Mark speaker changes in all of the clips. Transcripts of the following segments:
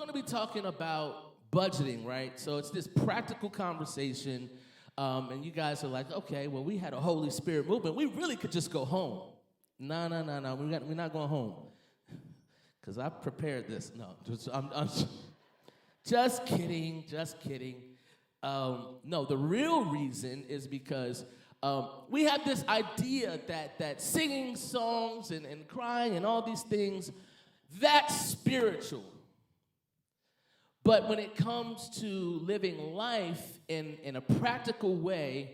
Speaker 1: going to be talking about budgeting, right? So it's this practical conversation, and you guys are like, okay, well, we had a Holy Spirit movement. We really could just go home. No. We're not going home because I prepared this. No, I'm just kidding. No, the real reason is because we have this idea that singing songs and crying and all these things, that's spiritual. But when it comes to living life in a practical way,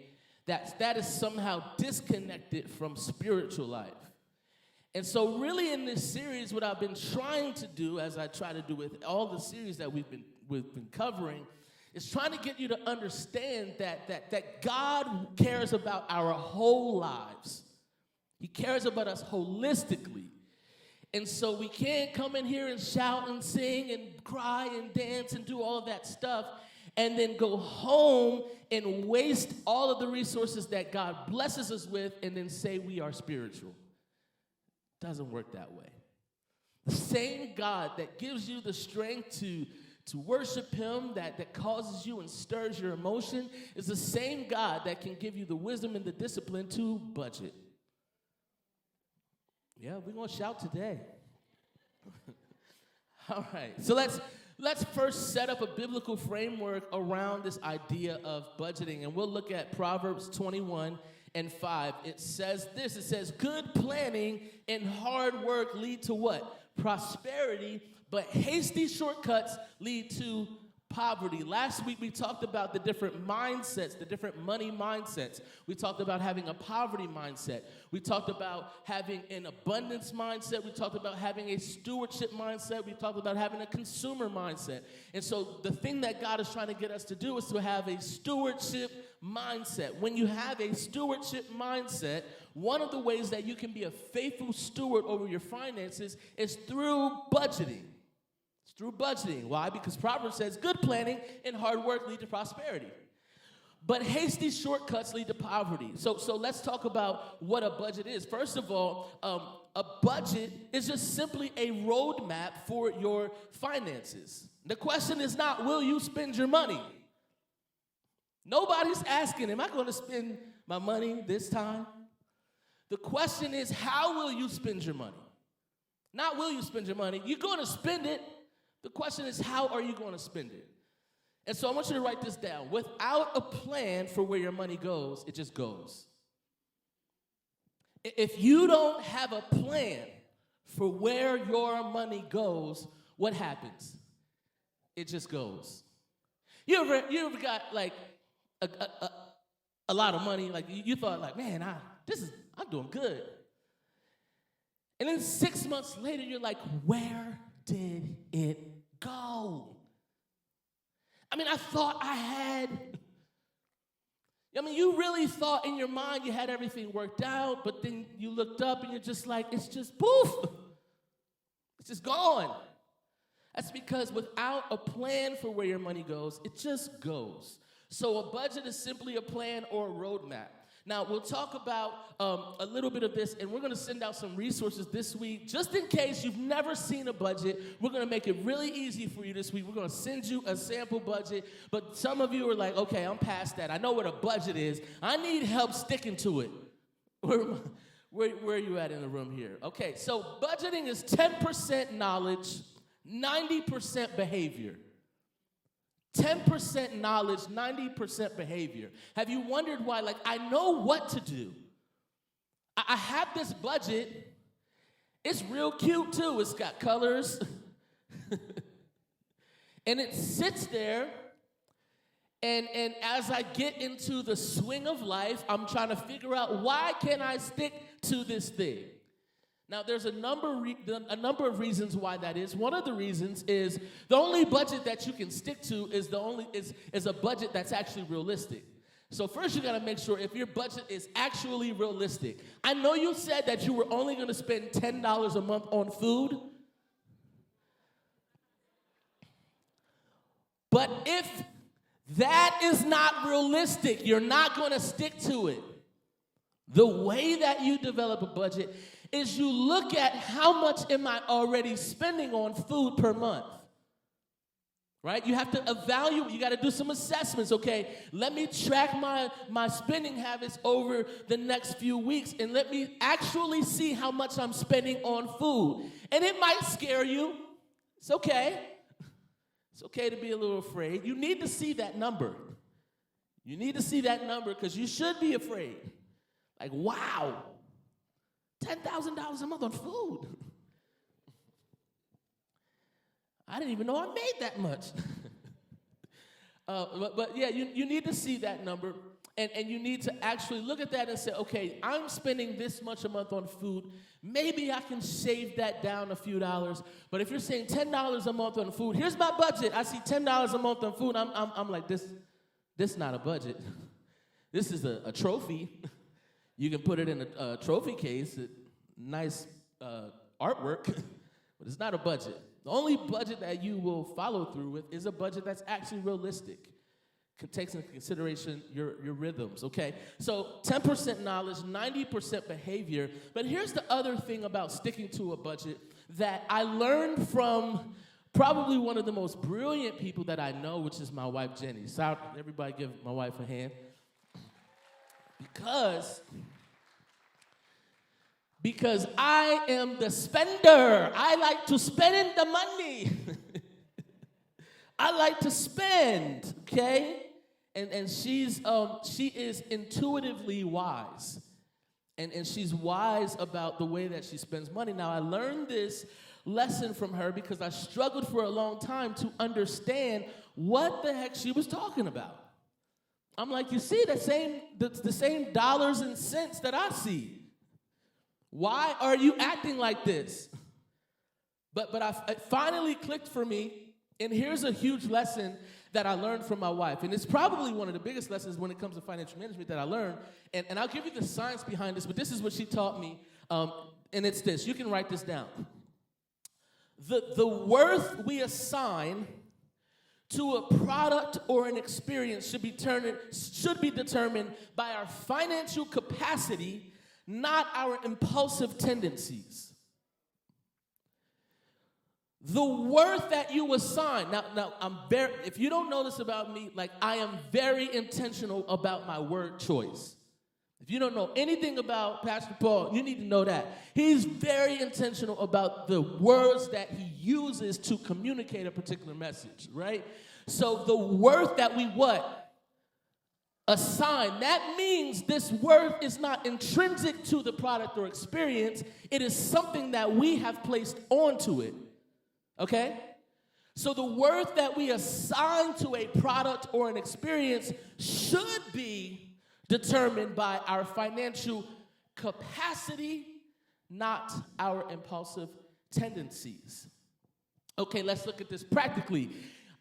Speaker 1: that is somehow disconnected from spiritual life. And so really in this series, what I've been trying to do, as I try to do with all the series that we've been covering, is trying to get you to understand that God cares about our whole lives. He cares about us holistically. And so we can't come in here and shout and sing and cry and dance and do all of that stuff and then go home and waste all of the resources that God blesses us with and then say we are spiritual. Doesn't work that way. The same God that gives you the strength to worship him, that causes you and stirs your emotion, is the same God that can give you the wisdom and the discipline to budget. Yeah, we're going to shout today. All right, so let's first set up a biblical framework around this idea of budgeting, and we'll look at Proverbs 21:5. It says this, it says, good planning and hard work lead to what? Prosperity, but hasty shortcuts lead to poverty. Last week we talked about the different mindsets, the different money mindsets. We talked about having a poverty mindset. We talked about having an abundance mindset. We talked about having a stewardship mindset. We talked about having a consumer mindset. And so the thing that God is trying to get us to do is to have a stewardship mindset. When you have a stewardship mindset, one of the ways that you can be a faithful steward over your finances is through budgeting. Through budgeting. Why? Because Proverbs says good planning and hard work lead to prosperity. But hasty shortcuts lead to poverty. So let's talk about what a budget is. First of all, a budget is just simply a roadmap for your finances. The question is not, will you spend your money? Nobody's asking, am I going to spend my money this time? The question is, how will you spend your money? Not will you spend your money. You're going to spend it. The question is, how are you going to spend it? And so I want you to write this down. Without a plan for where your money goes, it just goes. If you don't have a plan for where your money goes, what happens? It just goes. You ever got like a lot of money? Like you thought, like, man, I'm doing good. And then 6 months later, you're like, where did it go? I mean, I thought I had. I mean, you really thought in your mind you had everything worked out, but then you looked up and you're just like, it's just poof. It's just gone. That's because without a plan for where your money goes, it just goes. So a budget is simply a plan or a roadmap. Now, we'll talk about a little bit of this, and we're going to send out some resources this week. Just in case you've never seen a budget, we're going to make it really easy for you this week. We're going to send you a sample budget, but some of you are like, okay, I'm past that. I know what a budget is. I need help sticking to it. Where are you at in the room here? Okay, so budgeting is 10% knowledge, 90% behavior. 10% knowledge, 90% behavior. Have you wondered why? Like, I know what to do. I have this budget. It's real cute, too. It's got colors. And it sits there. And as I get into the swing of life, I'm trying to figure out, why can I stick to this thing? Now, there's a number of reasons why that is. One of the reasons is the only budget that you can stick to is a budget that's actually realistic. So first, you got to make sure if your budget is actually realistic. I know you said that you were only going to spend $10 a month on food. But if that is not realistic, you're not going to stick to it. The way that you develop a budget is you look at how much am I already spending on food per month. right? You have to evaluate. You got to do some assessments, okay? Let me track my spending habits over the next few weeks, and let me actually see how much I'm spending on food. And it might scare you. It's okay. It's okay to be a little afraid. You need to see that number. You need to see that number because you should be afraid. Like, wow, $10,000 a month on food. I didn't even know I made that much. But yeah, you need to see that number, and you need to actually look at that and say, okay, I'm spending this much a month on food. Maybe I can shave that down a few dollars. But if you're saying $10 a month on food, here's my budget. I see $10 a month on food. I'm like, this is not a budget. This is a trophy. You can put it in a trophy case, nice artwork, but it's not a budget. The only budget that you will follow through with is a budget that's actually realistic. Takes into consideration your rhythms, okay? So 10% knowledge, 90% behavior. But here's the other thing about sticking to a budget that I learned from probably one of the most brilliant people that I know, which is my wife, Jenny. So everybody give my wife a hand. Because I am the spender. I like to spend the money. I like to spend, okay? And she is intuitively wise. And she's wise about the way that she spends money. Now, I learned this lesson from her because I struggled for a long time to understand what the heck she was talking about. I'm like, you see the same dollars and cents that I see. Why are you acting like this? But it finally clicked for me, and here's a huge lesson that I learned from my wife. And it's probably one of the biggest lessons when it comes to financial management that I learned. And I'll give you the science behind this, but this is what she taught me. And it's this. You can write this down. The worth we assign to a product or an experience should be determined by our financial capacity, not our impulsive tendencies. The worth that you assign. Now if you don't know this about me, like I am very intentional about my word choice. If you don't know anything about Pastor Paul, you need to know that. He's very intentional about the words that he uses to communicate a particular message, right? So the worth that we assign, that means this worth is not intrinsic to the product or experience. It is something that we have placed onto it. Okay? So the worth that we assign to a product or an experience should be determined by our financial capacity, not our impulsive tendencies. Okay, let's look at this practically.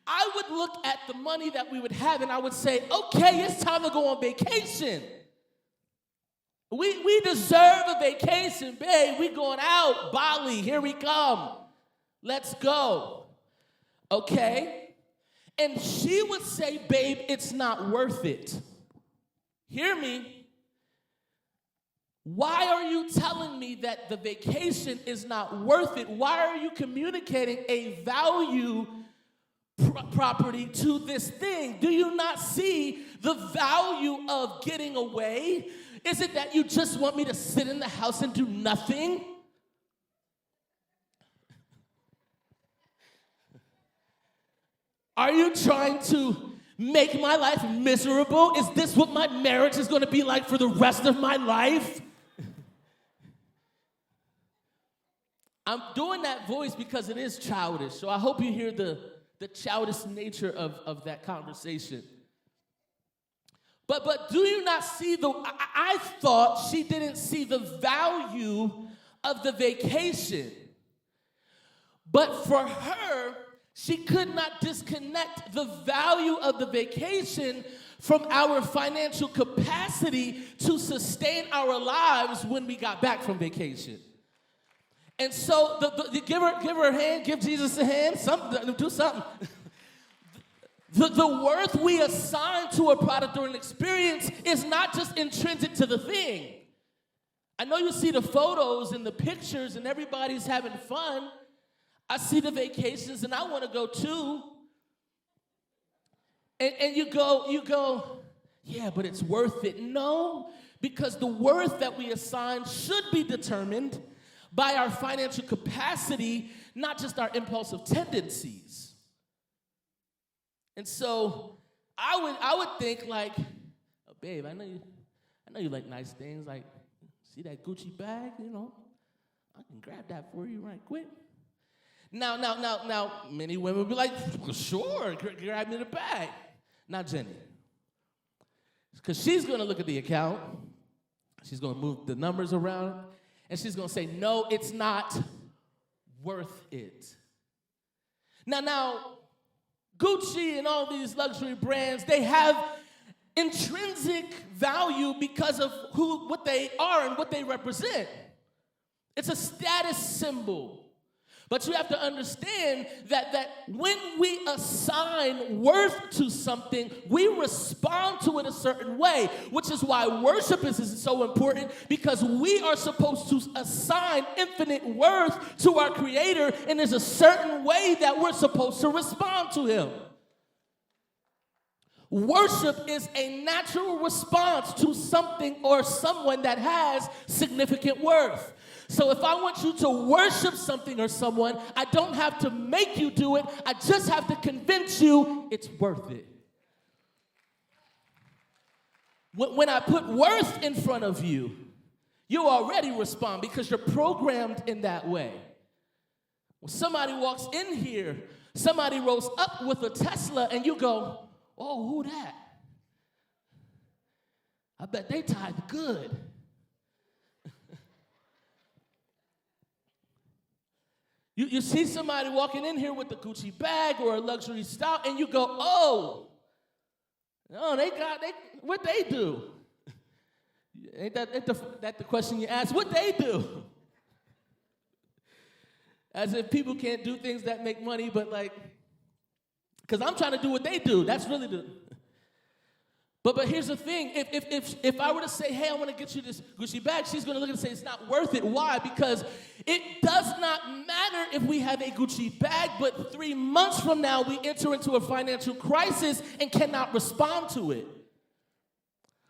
Speaker 1: I would look at the money that we would have and I would say, okay, it's time to go on vacation. We deserve a vacation, babe. We going out, Bali, here we come. Let's go. Okay? And she would say, babe, it's not worth it. Hear me. Why are you telling me that the vacation is not worth it? Why are you communicating a value property to this thing? Do you not see the value of getting away? Is it that you just want me to sit in the house and do nothing? Are you trying to make my life miserable? Is this what my marriage is going to be like for the rest of my life? I'm doing that voice because it is childish, so I hope you hear the childish nature of that conversation. But do you not see I thought she didn't see the value of the vacation. But for her, she could not disconnect the value of the vacation from our financial capacity to sustain our lives when we got back from vacation. And so, give her a hand, give Jesus a hand, do something. The worth we assign to a product or an experience is not just intrinsic to the thing. I know you see the photos and the pictures and everybody's having fun. I see the vacations and I want to go too. And you go, yeah, but it's worth it. No, because the worth that we assign should be determined by our financial capacity, not just our impulsive tendencies. And so I would think like, oh, babe, I know you like nice things. Like, see that Gucci bag? You know, I can grab that for you right quick. Now, many women would be like, well, sure, grab me the bag. Not Jenny. Because she's going to look at the account. She's going to move the numbers around. And she's going to say, no, it's not worth it. Now, Gucci and all these luxury brands, they have intrinsic value because of what they are and what they represent. It's a status symbol. But you have to understand that when we assign worth to something, we respond to it a certain way, which is why worship is so important, because we are supposed to assign infinite worth to our Creator, and there's a certain way that we're supposed to respond to Him. Worship is a natural response to something or someone that has significant worth. So if I want you to worship something or someone, I don't have to make you do it. I just have to convince you it's worth it. When I put worth in front of you, you already respond because you're programmed in that way. When somebody walks in here, somebody rolls up with a Tesla, and you go, oh, who that? I bet they tithe good. You see somebody walking in here with a Gucci bag or a luxury style, and you go, oh, no, what they do? Ain't that the question you ask? What they do? As if people can't do things that make money, but like, because I'm trying to do what they do. That's really the... But here's the thing. If I were to say, hey, I want to get you this Gucci bag, she's going to look and say, it's not worth it. Why? Because it does not matter if we have a Gucci bag, but 3 months from now, we enter into a financial crisis and cannot respond to it.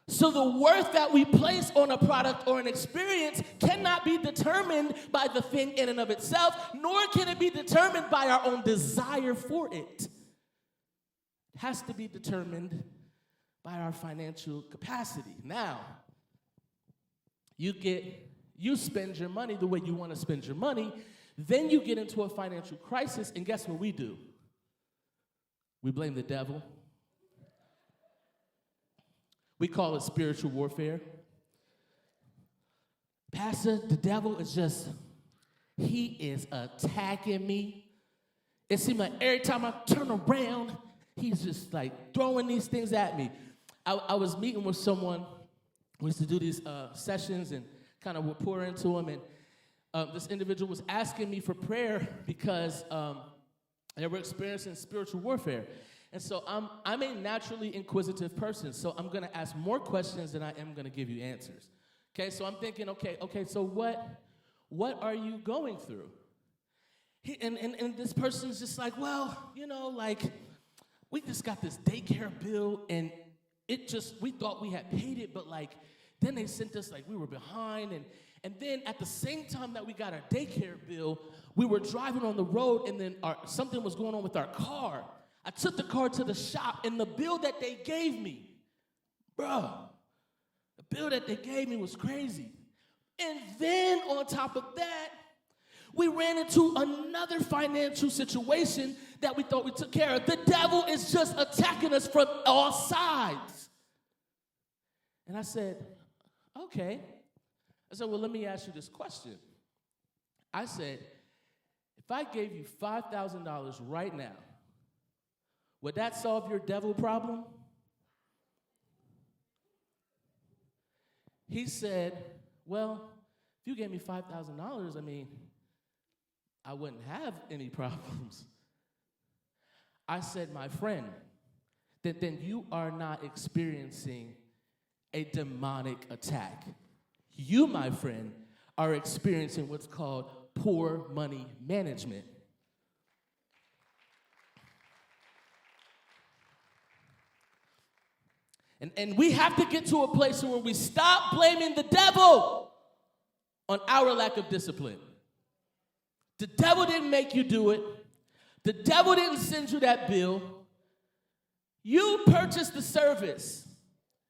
Speaker 1: So the worth that we place on a product or an experience cannot be determined by the thing in and of itself, nor can it be determined by our own desire for it. It has to be determined by our financial capacity. Now, you spend your money the way you want to spend your money, then you get into a financial crisis, and guess what we do? We blame the devil. We call it spiritual warfare. Pastor, the devil he is attacking me. It seems like every time I turn around, he's just like throwing these things at me. I was meeting with someone. We used to do these sessions and kind of would pour into them. And this individual was asking me for prayer because they were experiencing spiritual warfare. And so I'm a naturally inquisitive person. So I'm going to ask more questions than I am going to give you answers. Okay, so I'm thinking, okay, so what are you going through? And this person's just like, well, we just got this daycare bill, and we thought we had paid it, but then they sent us we were behind, and then at the same time that we got our daycare bill, we were driving on the road, and then something was going on with our car. I took the car to the shop, and the bill that they gave me, the bill that they gave me was crazy. And then on top of that, we ran into another financial situation that we thought we took care of. The devil is just attacking us from all sides. And I said, okay. I said, well, let me ask you this question. I said, if I gave you $5,000 right now, would that solve your devil problem? He said, well, if you gave me $5,000, I wouldn't have any problems. I said, my friend, then you are not experiencing a demonic attack. You, my friend, are experiencing what's called poor money management. And we have to get to a place where we stop blaming the devil on our lack of discipline. The devil didn't make you do it. The devil didn't send you that bill. You purchased the service.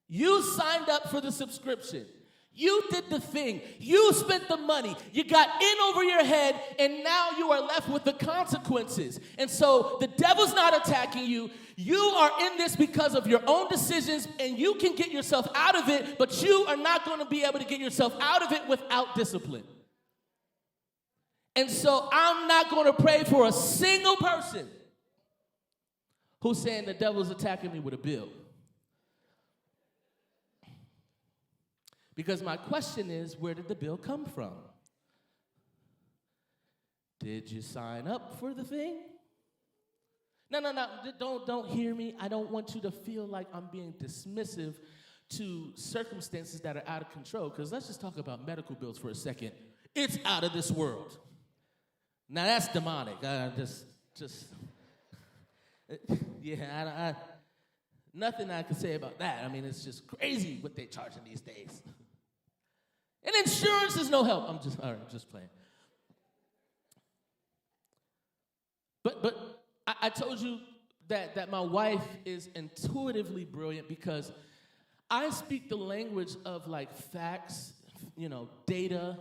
Speaker 1: You signed up for the subscription. You did the thing. You spent the money. You got in over your head, and now you are left with the consequences. And so the devil's not attacking you. You are in this because of your own decisions, and you can get yourself out of it, but you are not going to be able to get yourself out of it without discipline. And so I'm not going to pray for a single person who's saying the devil's attacking me with a bill. Because my question is, where did the bill come from? Did you sign up for the thing? No, don't hear me. I don't want you to feel like I'm being dismissive to circumstances that are out of control, because let's just talk about medical bills for a second. It's out of this world. Now that's demonic. Nothing I can say about that. I mean, it's just crazy what they're charging these days. And insurance is no help. I'm just playing. But I told you that my wife is intuitively brilliant because I speak the language of like facts, data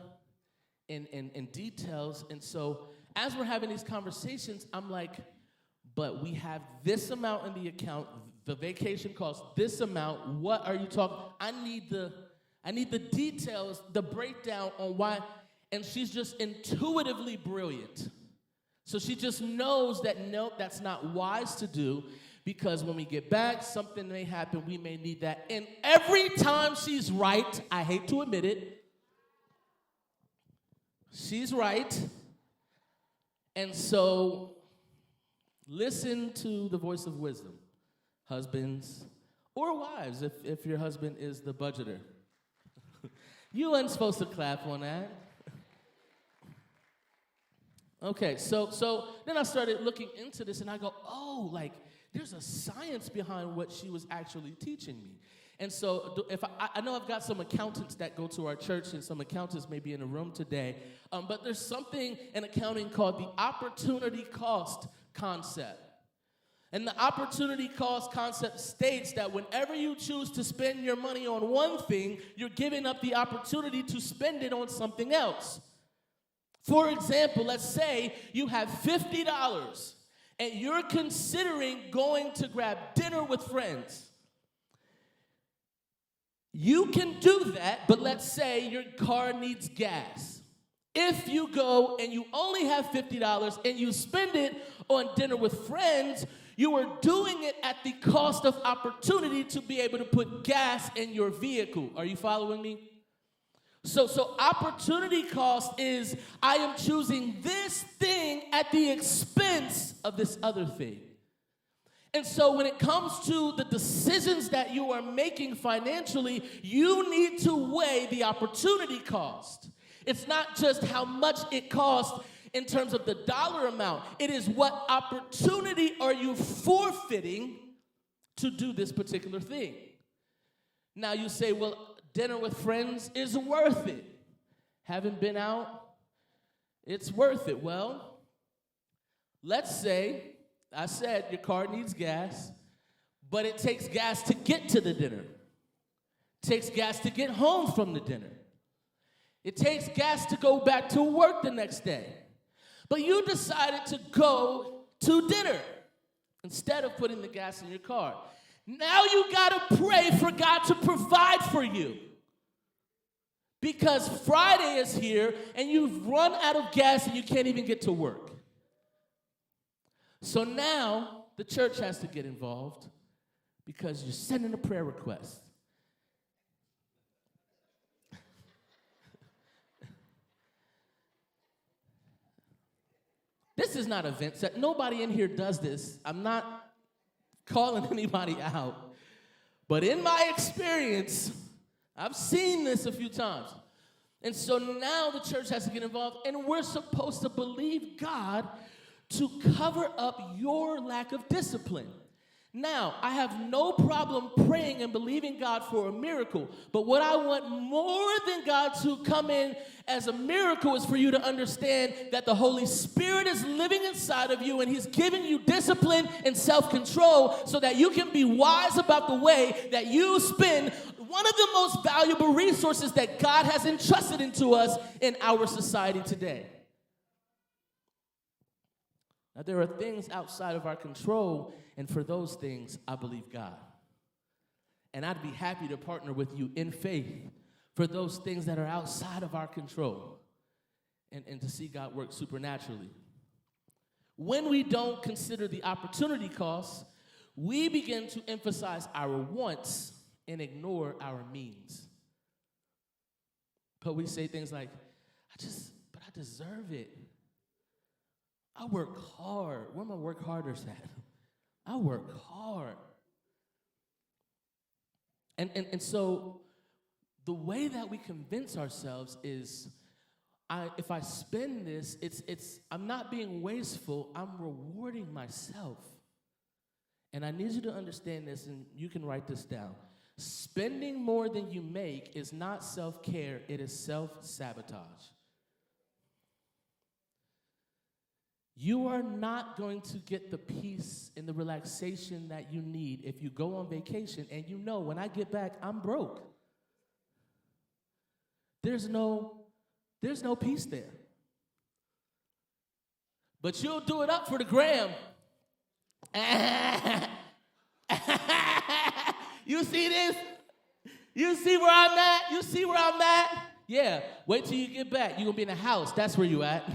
Speaker 1: and details. And so as we're having these conversations, I'm like, but we have this amount in the account, the vacation costs this amount. What are you talking? I need the details, the breakdown on why. And she's just intuitively brilliant. So she just knows that, nope, that's not wise to do, because when we get back, something may happen. We may need that. And every time she's right, I hate to admit it, she's right. And so listen to the voice of wisdom, husbands or wives, if your husband is the budgeter. You weren't supposed to clap on that. Okay, so then I started looking into this, and I go, oh, like, there's a science behind what she was actually teaching me. And so if I know I've got some accountants that go to our church, and some accountants may be in the room today, but there's something in accounting called the opportunity cost concept. And the opportunity cost concept states that whenever you choose to spend your money on one thing, you're giving up the opportunity to spend it on something else. For example, let's say you have $50 and you're considering going to grab dinner with friends. You can do that, but let's say your car needs gas. If you go and you only have $50 and you spend it on dinner with friends, you are doing it at the cost of opportunity to be able to put gas in your vehicle. Are you following me? So opportunity cost is I am choosing this thing at the expense of this other thing. And so when it comes to the decisions that you are making financially, you need to weigh the opportunity cost. It's not just how much it costs in terms of the dollar amount. It is what opportunity are you forfeiting to do this particular thing. Now you say, well, dinner with friends is worth it. Haven't been out, it's worth it. Well, let's say, I said your car needs gas, but it takes gas to get to the dinner. It takes gas to get home from the dinner. It takes gas to go back to work the next day. But you decided to go to dinner instead of putting the gas in your car. Now you got to pray for God to provide for you. Because Friday is here and you've run out of gas and you can't even get to work. So now the church has to get involved because you're sending a prayer request. This is not event set. Nobody in here does this. I'm not calling anybody out. But in my experience, I've seen this a few times. And so now the church has to get involved, and we're supposed to believe God to cover up your lack of discipline. Now, I have no problem praying and believing God for a miracle, but what I want more than God to come in as a miracle is for you to understand that the Holy Spirit is living inside of you and he's giving you discipline and self-control so that you can be wise about the way that you spend one of the most valuable resources that God has entrusted into us in our society today. Now, there are things outside of our control, and for those things, I believe God. And I'd be happy to partner with you in faith for those things that are outside of our control and to see God work supernaturally. When we don't consider the opportunity costs, we begin to emphasize our wants and ignore our means. But we say things like, but I deserve it. I work hard. Where my work harders at? I work hard. And so the way that we convince ourselves is, if I spend this, I'm not being wasteful, I'm rewarding myself. And I need you to understand this, and you can write this down. Spending more than you make is not self-care, it is self-sabotage. You are not going to get the peace and the relaxation that you need if you go on vacation and you know when I get back, I'm broke. There's no peace there. But you'll do it up for the gram. You see this? You see where I'm at? You see where I'm at? Yeah, wait till you get back. You're going to be in the house. That's where you at.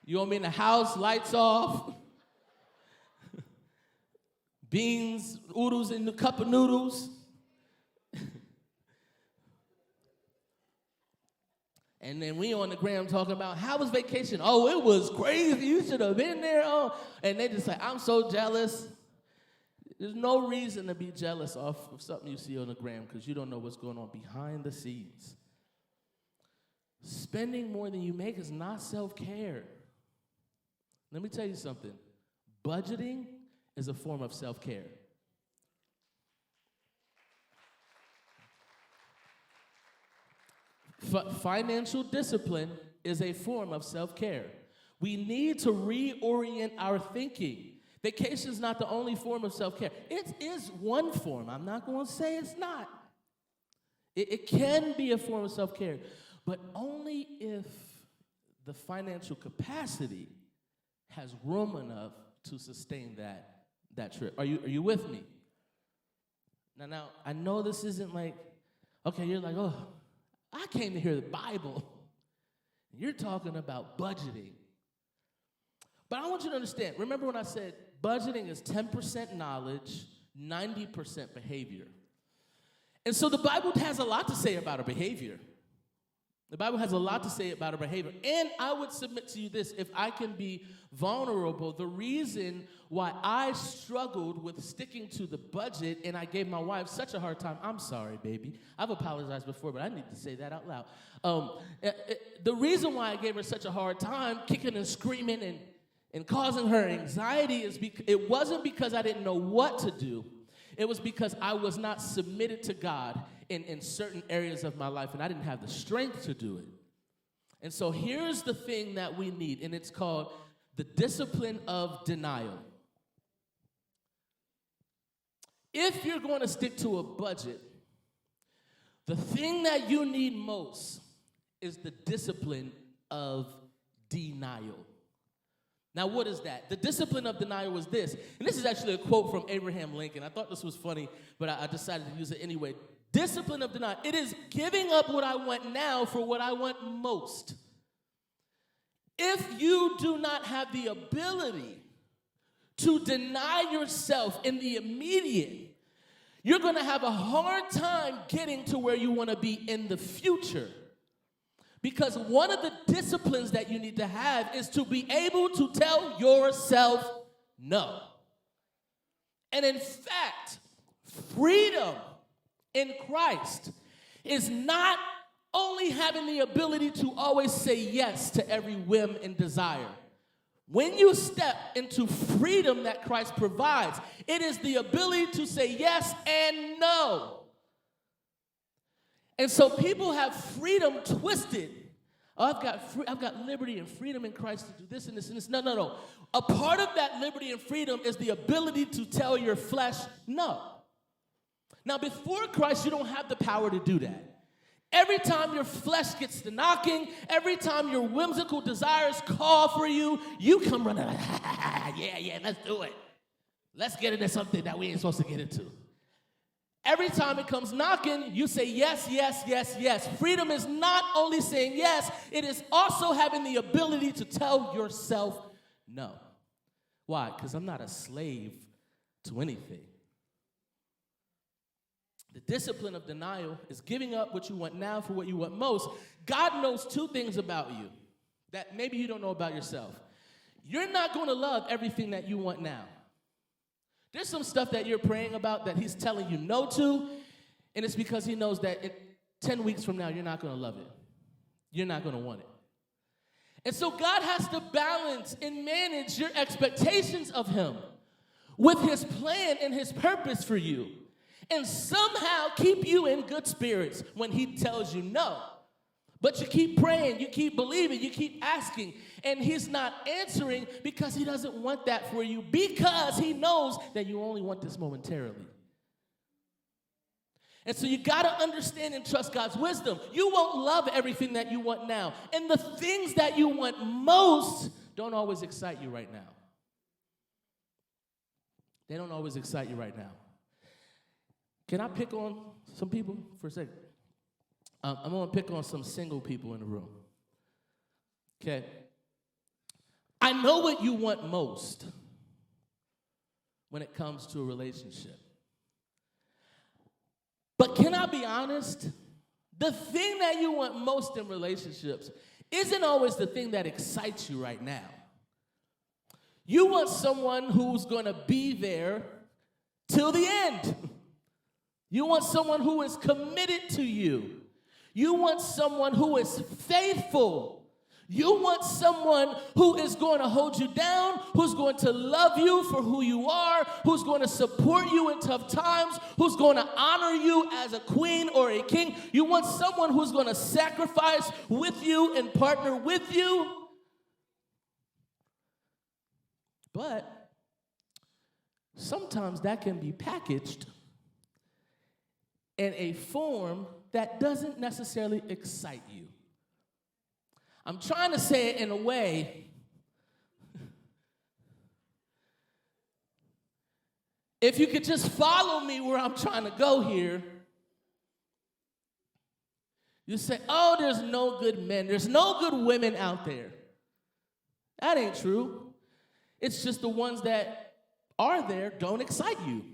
Speaker 1: You want me in the house, lights off, beans, oodles in the cup of noodles. And then we on the gram talking about, how was vacation? Oh, it was crazy. You should have been there. Oh, and they just like, I'm so jealous. There's no reason to be jealous off of something you see on the gram because you don't know what's going on behind the scenes. Spending more than you make is not self-care. Let me tell you something. Budgeting is a form of self-care. Financial discipline is a form of self-care. We need to reorient our thinking. Vacation is not the only form of self-care. It is one form. I'm not going to say it's not. It can be a form of self-care, but only if the financial capacity has room enough to sustain that trip. Are you with me? Now, I know this isn't like, okay, you're like, oh, I came to hear the Bible. You're talking about budgeting. But I want you to understand, remember when I said budgeting is 10% knowledge, 90% behavior. And so the Bible has a lot to say about our behavior. The Bible has a lot to say about our behavior. And I would submit to you this, if I can be vulnerable, the reason why I struggled with sticking to the budget and I gave my wife such a hard time, I'm sorry, baby. I've apologized before, but I need to say that out loud. The reason why I gave her such a hard time, kicking and screaming and causing her anxiety, is it wasn't because I didn't know what to do. It was because I was not submitted to God in certain areas of my life, and I didn't have the strength to do it. And so here's the thing that we need, and it's called the discipline of denial. If you're going to stick to a budget, the thing that you need most is the discipline of denial. Now, what is that? The discipline of denial was this. And this is actually a quote from Abraham Lincoln. I thought this was funny, but I decided to use it anyway. Discipline of denial. It is giving up what I want now for what I want most. If you do not have the ability to deny yourself in the immediate, you're going to have a hard time getting to where you want to be in the future. Because one of the disciplines that you need to have is to be able to tell yourself no. And in fact, freedom in Christ is not only having the ability to always say yes to every whim and desire. When you step into freedom that Christ provides, it is the ability to say yes and no. And so people have freedom twisted. Oh, I've got liberty and freedom in Christ to do this and this and this. No. A part of that liberty and freedom is the ability to tell your flesh no. Now, before Christ, you don't have the power to do that. Every time your flesh gets to knocking, every time your whimsical desires call for you, you come running like, yeah, let's do it. Let's get into something that we ain't supposed to get into. Every time it comes knocking, you say yes, yes, yes, yes. Freedom is not only saying yes, it is also having the ability to tell yourself no. Why? Because I'm not a slave to anything. The discipline of denial is giving up what you want now for what you want most. God knows two things about you that maybe you don't know about yourself. You're not going to love everything that you want now. There's some stuff that you're praying about that he's telling you no to, and it's because he knows that 10 weeks from now, you're not going to love it. You're not going to want it. And so God has to balance and manage your expectations of him with his plan and his purpose for you, and somehow keep you in good spirits when he tells you no. But you keep praying, you keep believing, you keep asking, and he's not answering because he doesn't want that for you, because he knows that you only want this momentarily. And so you got to understand and trust God's wisdom. You won't love everything that you want now, and the things that you want most don't always excite you right now. They don't always excite you right now. Can I pick on some people for a second? I'm going to pick on some single people in the room. Okay? I know what you want most when it comes to a relationship. But can I be honest? The thing that you want most in relationships isn't always the thing that excites you right now. You want someone who's going to be there till the end. You want someone who is committed to you. You want someone who is faithful. You want someone who is going to hold you down, who's going to love you for who you are, who's going to support you in tough times, who's going to honor you as a queen or a king. You want someone who's going to sacrifice with you and partner with you. But sometimes that can be packaged in a form that doesn't necessarily excite you. I'm trying to say it in a way, if you could just follow me where I'm trying to go here, you say, oh, there's no good men, there's no good women out there. That ain't true. It's just the ones that are there don't excite you.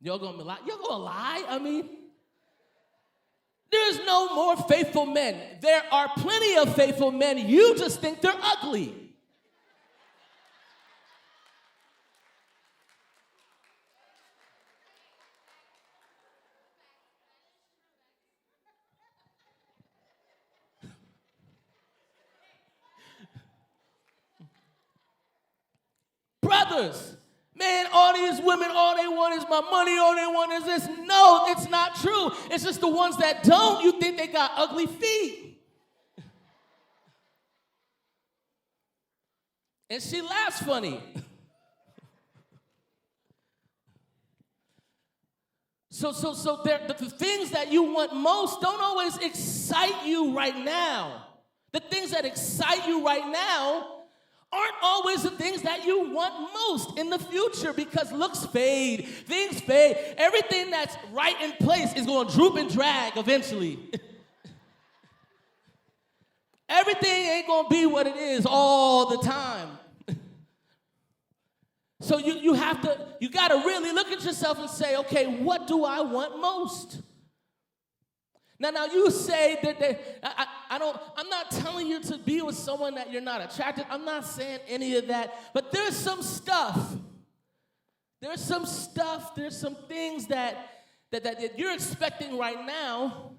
Speaker 1: Y'all gonna lie? You're gonna lie? I mean, there's no more faithful men. There are plenty of faithful men. You just think they're ugly. Brothers, man, all these women, all they want is my money, all they want is this. No, it's not true. It's just the ones that don't, you think they got ugly feet. And she laughs funny. So the things that you want most don't always excite you right now. The things that excite you right now aren't always the things that you want most in the future, because looks fade, things fade. Everything that's right in place is going to droop and drag eventually. Everything ain't going to be what it is all the time. So you got to really look at yourself and say, okay, what do I want most? Now you say that I'm not telling you to be with someone that you're not attracted. I'm not saying any of that. But there's some stuff. There's some things that you're expecting right now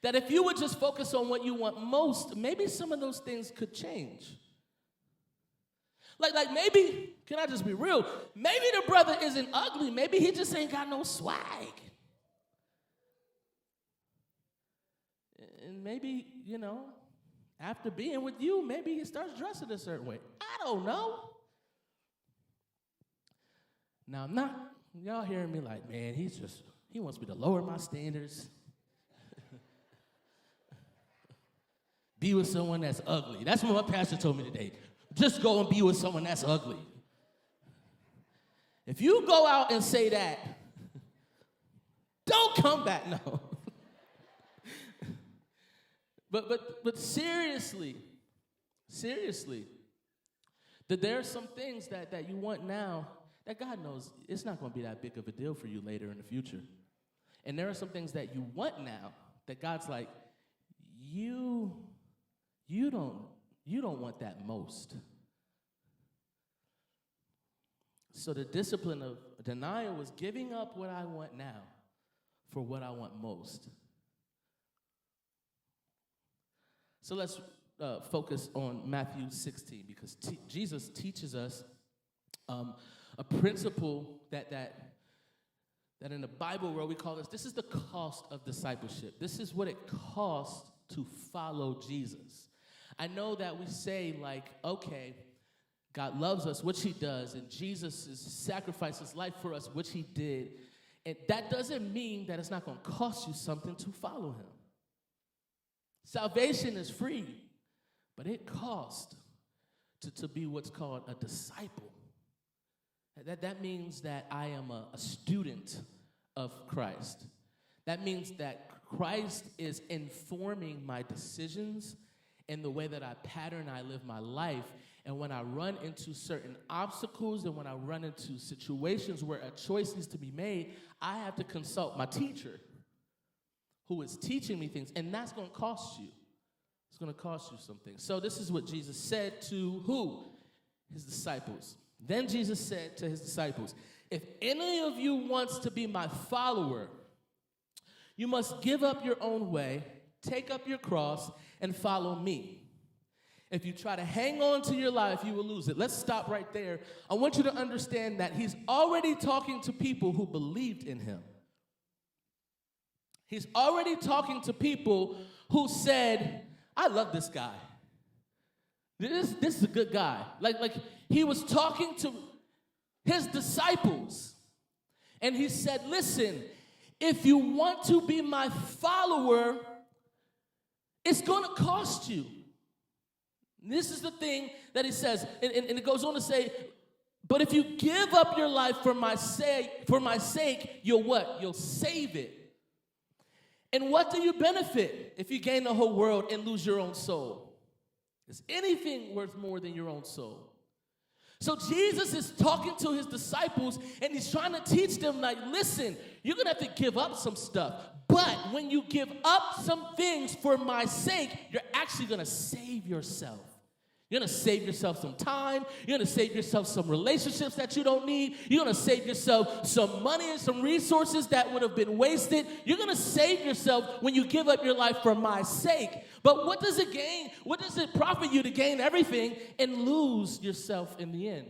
Speaker 1: that if you would just focus on what you want most, maybe some of those things could change. Like maybe, can I just be real? Maybe the brother isn't ugly. Maybe he just ain't got no swag. And maybe, after being with you, maybe he starts dressing a certain way. I don't know. Now, y'all hearing me like, man, he wants me to lower my standards. Be with someone that's ugly. That's what my pastor told me today. Just go and be with someone that's ugly. If you go out and say that, don't come back, no. But seriously, that there are some things that you want now that God knows it's not going to be that big of a deal for you later in the future. And there are some things that you want now that God's like, you don't want that most. So the discipline of denial was giving up what I want now for what I want most. So let's focus on Matthew 16 because Jesus teaches us a principle that in the Bible world we call this is the cost of discipleship. This is what it costs to follow Jesus. I know that we say like, okay, God loves us, which he does, and Jesus sacrificed his life for us, which he did. And that doesn't mean that it's not going to cost you something to follow him. Salvation is free, but it costs to be what's called a disciple. That means that I am a student of Christ. That means that Christ is informing my decisions and the way that I live my life. And when I run into certain obstacles and when I run into situations where a choice needs to be made, I have to consult my teacher who is teaching me things. And that's going to cost you. It's going to cost you something. So this is what Jesus said to who? His disciples. Then Jesus said to his disciples, if any of you wants to be my follower, you must give up your own way, take up your cross, and follow me. If you try to hang on to your life, you will lose it. Let's stop right there. I want you to understand that he's already talking to people who believed in him. He's already talking to people who said, I love this guy. This is a good guy. Like he was talking to his disciples. And he said, listen, if you want to be my follower, it's going to cost you. This is the thing that he says, and it goes on to say, but if you give up your life for my sake, you'll what? You'll save it. And what do you benefit if you gain the whole world and lose your own soul? Is anything worth more than your own soul? So Jesus is talking to his disciples, and he's trying to teach them, like, listen, you're going to have to give up some stuff. But when you give up some things for my sake, you're actually going to save yourself. You're going to save yourself some time. You're going to save yourself some relationships that you don't need. You're going to save yourself some money and some resources that would have been wasted. You're going to save yourself when you give up your life for my sake. But what does it gain? What does it profit you to gain everything and lose yourself in the end?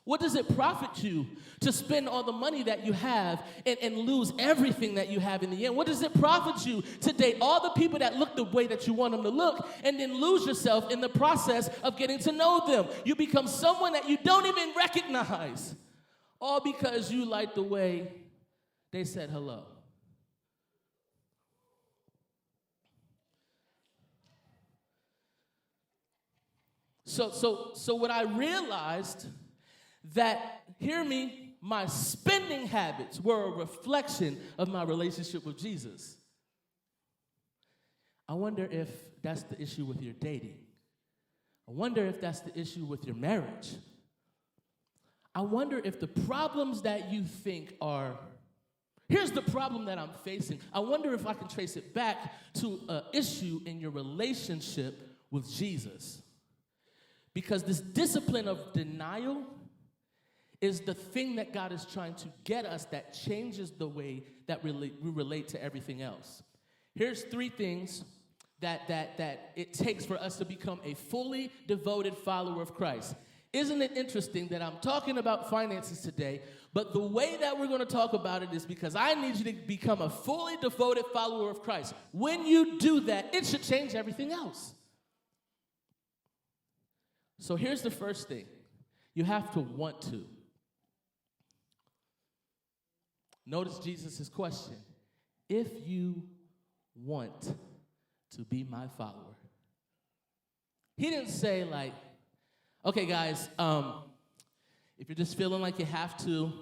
Speaker 1: What does it profit you to spend all the money that you have and lose everything that you have in the end? What does it profit you to date all the people that look the way that you want them to look and then lose yourself in the process of getting to know them? You become someone that you don't even recognize, all because you like the way they said hello. So what I realized that, hear me, my spending habits were a reflection of my relationship with Jesus. I wonder if that's the issue with your dating. I wonder if that's the issue with your marriage. I wonder if the problems that you think are, here's the problem that I'm facing. I wonder if I can trace it back to an issue in your relationship with Jesus. Because this discipline of denial is the thing that God is trying to get us that changes the way that we relate to everything else. Here's 3 things that it takes for us to become a fully devoted follower of Christ. Isn't it interesting that I'm talking about finances today, but the way that we're going to talk about it is because I need you to become a fully devoted follower of Christ. When you do that, it should change everything else. So here's the first thing. You have to want to. Notice Jesus' question. If you want to be my follower. He didn't say like, okay, guys, if you're just feeling like you have to,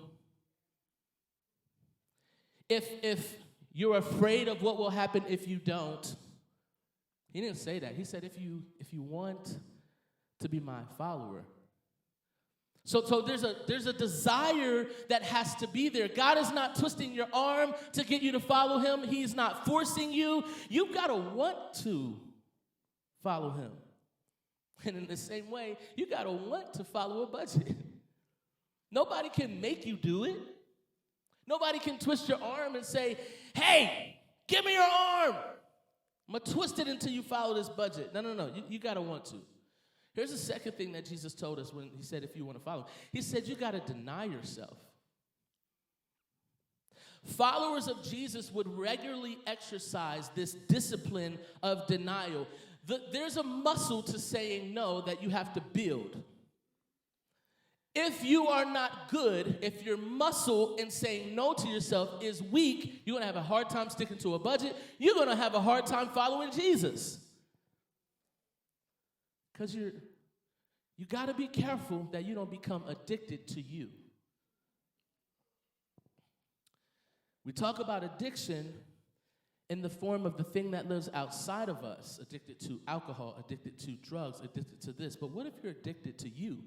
Speaker 1: if you're afraid of what will happen if you don't, he didn't say that. He said, if you want to be my follower. So there's a desire that has to be there. God is not twisting your arm to get you to follow him. He's not forcing you. You've got to want to follow him. And in the same way, you got to want to follow a budget. Nobody can make you do it. Nobody can twist your arm and say, hey, give me your arm. I'm going to twist it until you follow this budget. No. You got to want to. Here's the second thing that Jesus told us when he said, if you want to follow. He said, you got to deny yourself. Followers of Jesus would regularly exercise this discipline of denial. There's a muscle to saying no that you have to build. If you are not good, if your muscle in saying no to yourself is weak, you're going to have a hard time sticking to a budget. You're going to have a hard time following Jesus. Because you got to be careful that you don't become addicted to you. We talk about addiction in the form of the thing that lives outside of us, addicted to alcohol, addicted to drugs, addicted to this. But what if you're addicted to you?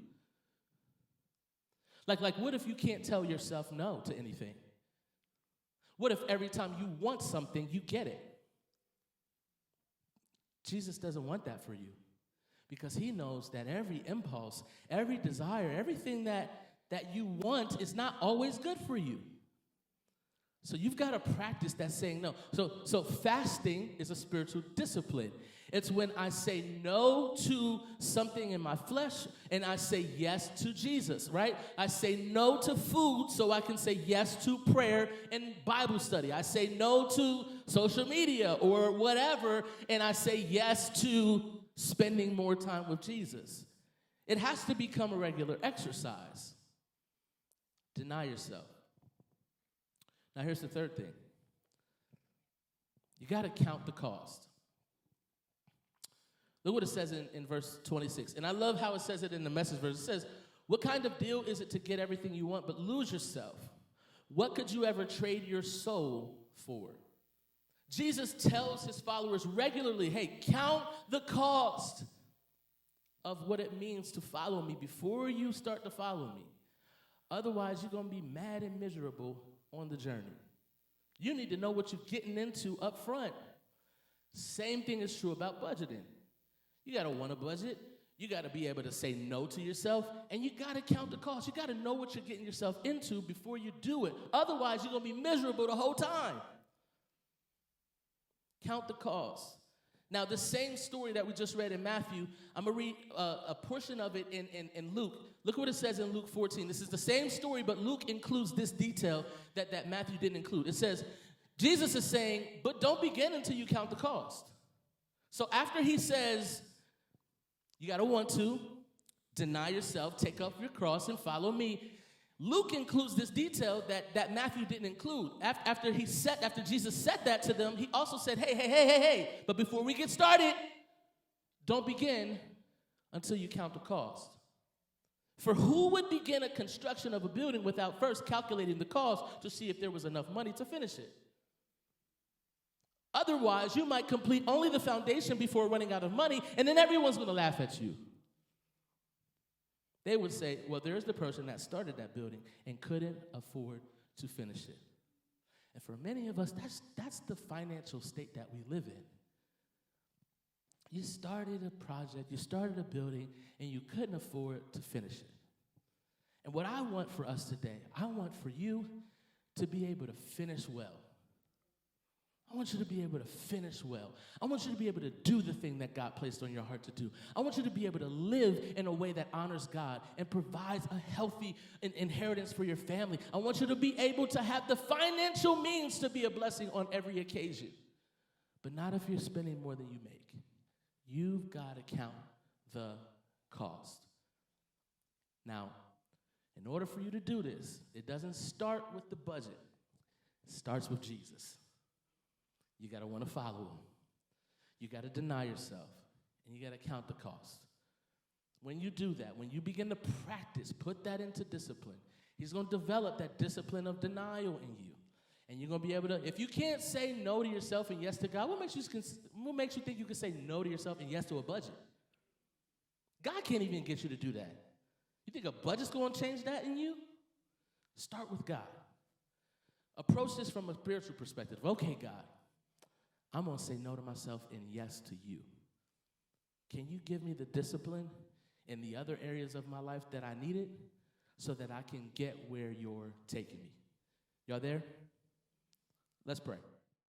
Speaker 1: Like what if you can't tell yourself no to anything? What if every time you want something, you get it? Jesus doesn't want that for you. Because he knows that every impulse, every desire, everything that you want is not always good for you. So you've got to practice that saying no. So fasting is a spiritual discipline. It's when I say no to something in my flesh and I say yes to Jesus, right? I say no to food so I can say yes to prayer and Bible study. I say no to social media or whatever, and I say yes to spending more time with Jesus. It has to become a regular exercise. Deny yourself. Now here's the third thing. You got to count the cost. Look what it says in verse 26. And I love how it says it in the Message verse. It says, what kind of deal is it to get everything you want but lose yourself? What could you ever trade your soul for? Jesus tells his followers regularly, hey, count the cost of what it means to follow me before you start to follow me. Otherwise, you're going to be mad and miserable on the journey. You need to know what you're getting into up front. Same thing is true about budgeting. You got to want a budget. You got to be able to say no to yourself, and you got to count the cost. You got to know what you're getting yourself into before you do it. Otherwise, you're going to be miserable the whole time. Count the cost. Now, the same story that we just read in Matthew, I'm going to read a portion of it in Luke. Look what it says in Luke 14. This is the same story, but Luke includes this detail that Matthew didn't include. It says, Jesus is saying, but don't begin until you count the cost. So after he says, you got to want to, deny yourself, take up your cross, and follow me, Luke includes this detail that Matthew didn't include. After Jesus said that to them, he also said, hey, but before we get started, don't begin until you count the cost. For who would begin a construction of a building without first calculating the cost to see if there was enough money to finish it? Otherwise, you might complete only the foundation before running out of money, and then everyone's going to laugh at you. They would say, well, there's the person that started that building and couldn't afford to finish it. And for many of us, that's the financial state that we live in. You started a project, you started a building, and you couldn't afford to finish it. And what I want for us today, I want for you to be able to finish well. I want you to be able to finish well. I want you to be able to do the thing that God placed on your heart to do. I want you to be able to live in a way that honors God and provides a healthy inheritance for your family. I want you to be able to have the financial means to be a blessing on every occasion. But not if you're spending more than you make. You've got to count the cost. Now, in order for you to do this, it doesn't start with the budget. It starts with Jesus. You got to want to follow him. You got to deny yourself, and you got to count the cost. When you do that, when you begin to practice, put that into discipline, he's going to develop that discipline of denial in you. And you're going to be able to, if you can't say no to yourself and yes to God, what makes you think you can say no to yourself and yes to a budget? God can't even get you to do that. You think a budget's going to change that in you? Start with God. Approach this from a spiritual perspective. Okay, God, I'm going to say no to myself and yes to you. Can you give me the discipline in the other areas of my life that I needed so that I can get where you're taking me? Y'all there? Let's pray.